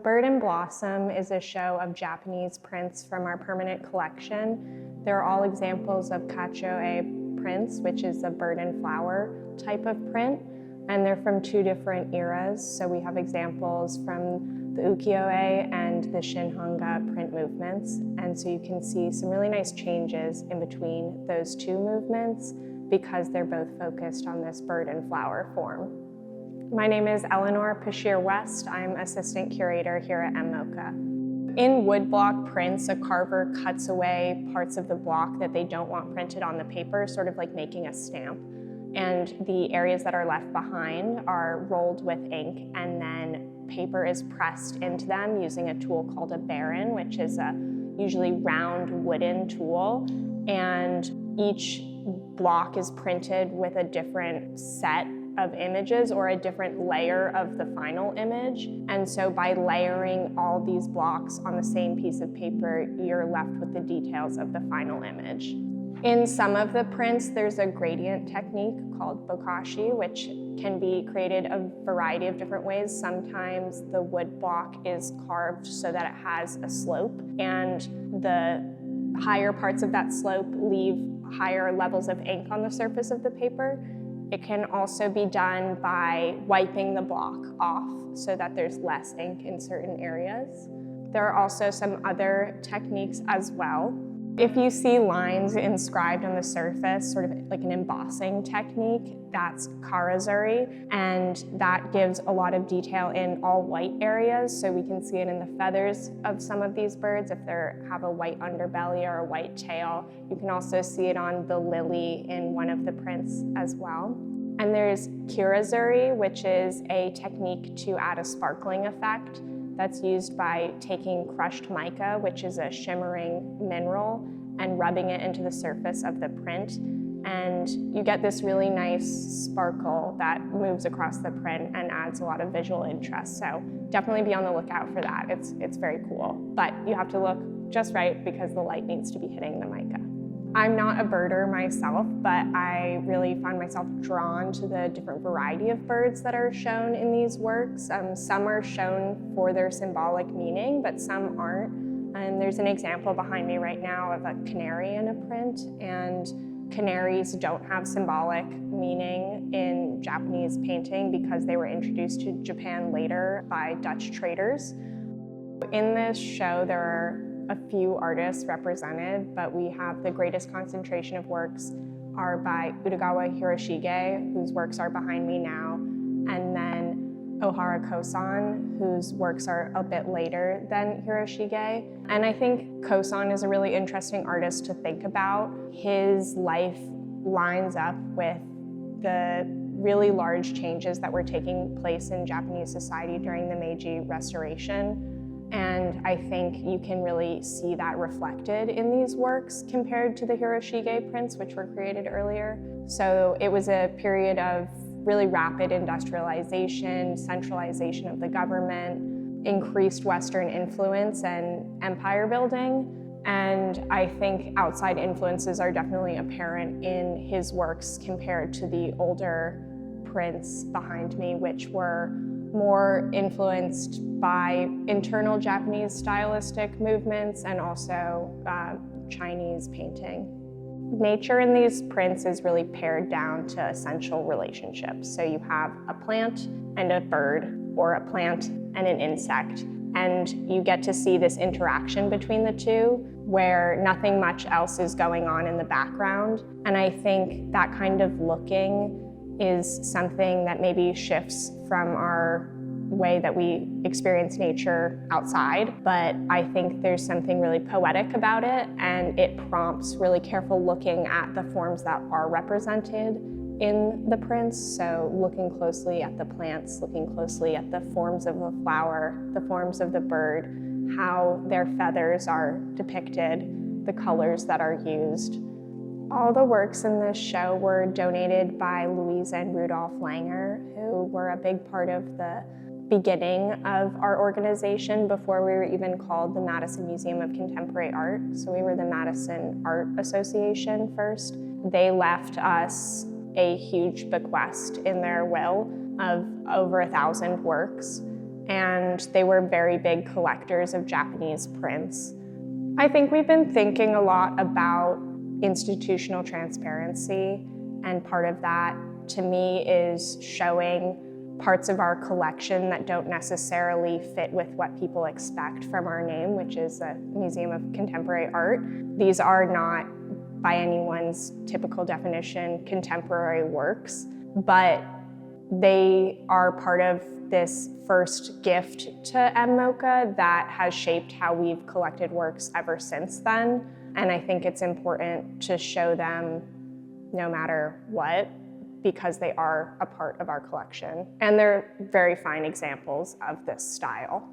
Bird and Blossom is a show of Japanese prints from our permanent collection. They're all examples of kacho-e prints, which is a bird and flower type of print, and they're from two different eras. So we have examples from the ukiyo-e and the shinhanga print movements, and so you can see some really nice changes in between those two movements because they're both focused on this bird and flower form. My name is Eleanor Pschirrer-West. I'm assistant curator here at MMoCA. In woodblock prints, a carver cuts away parts of the block that they don't want printed on the paper, sort of like making a stamp. And the areas that are left behind are rolled with ink, and then paper is pressed into them using a tool called a baron, which is a usually round wooden tool. And each block is printed with a different set of images or a different layer of the final image. And so by layering all these blocks on the same piece of paper, you're left with the details of the final image. In some of the prints, there's a gradient technique called bokashi, which can be created a variety of different ways. Sometimes the wood block is carved so that it has a slope, and the higher parts of that slope leave higher levels of ink on the surface of the paper. It can also be done by wiping the block off so that there's less ink in certain areas. There are also some other techniques as well. If you see lines inscribed on the surface, sort of like an embossing technique, that's karazuri, and that gives a lot of detail in all white areas. So we can see it in the feathers of some of these birds if they have a white underbelly or a white tail. You can also see it on the lily in one of the prints as well. And there's karazuri, which is a technique to add a sparkling effect. That's used by taking crushed mica, which is a shimmering mineral, and rubbing it into the surface of the print. And you get this really nice sparkle that moves across the print and adds a lot of visual interest. So definitely be on the lookout for that. It's very cool. But you have to look just right because the light needs to be hitting the mica. I'm not a birder myself, but I really find myself drawn to the different variety of birds that are shown in these works. Some are shown for their symbolic meaning, but some aren't. And there's an example behind me right now of a canary in a print, and canaries don't have symbolic meaning in Japanese painting because they were introduced to Japan later by Dutch traders. In this show, there are a few artists represented, but we have the greatest concentration of works are by Utagawa Hiroshige, whose works are behind me now, and then Ohara Koson, whose works are a bit later than Hiroshige. And I think Koson is a really interesting artist to think about. His life lines up with the really large changes that were taking place in Japanese society during the Meiji Restoration. And I think you can really see that reflected in these works compared to the Hiroshige prints, which were created earlier. So it was a period of really rapid industrialization, centralization of the government, increased Western influence and empire building. And I think outside influences are definitely apparent in his works compared to the older prints behind me, which were more influenced by internal Japanese stylistic movements and also Chinese painting. Nature in these prints is really pared down to essential relationships. So you have a plant and a bird, or a plant and an insect, and you get to see this interaction between the two where nothing much else is going on in the background. And I think that kind of looking is something that maybe shifts from our way that we experience nature outside, but I think there's something really poetic about it, and it prompts really careful looking at the forms that are represented in the prints. So looking closely at the plants, looking closely at the forms of the flower, the forms of the bird, how their feathers are depicted, the colors that are used. All the works in this show were donated by Louise and Rudolph who were a big part of the beginning of our organization before we were even called the Madison Museum of Contemporary Art. So we were the Madison Art Association first. They left us a huge bequest in their will of over 1,000 works. and they were very big collectors of Japanese prints. I think we've been thinking a lot about institutional transparency, and part of that to me is showing parts of our collection that don't necessarily fit with what people expect from our name, which is a Museum of Contemporary Art. These are not, by anyone's typical definition, contemporary works, but they are part of this first gift to MMoCA that has shaped how we've collected works ever since then. And I think it's important to show them no matter what, because they are a part of our collection. And they're very fine examples of this style.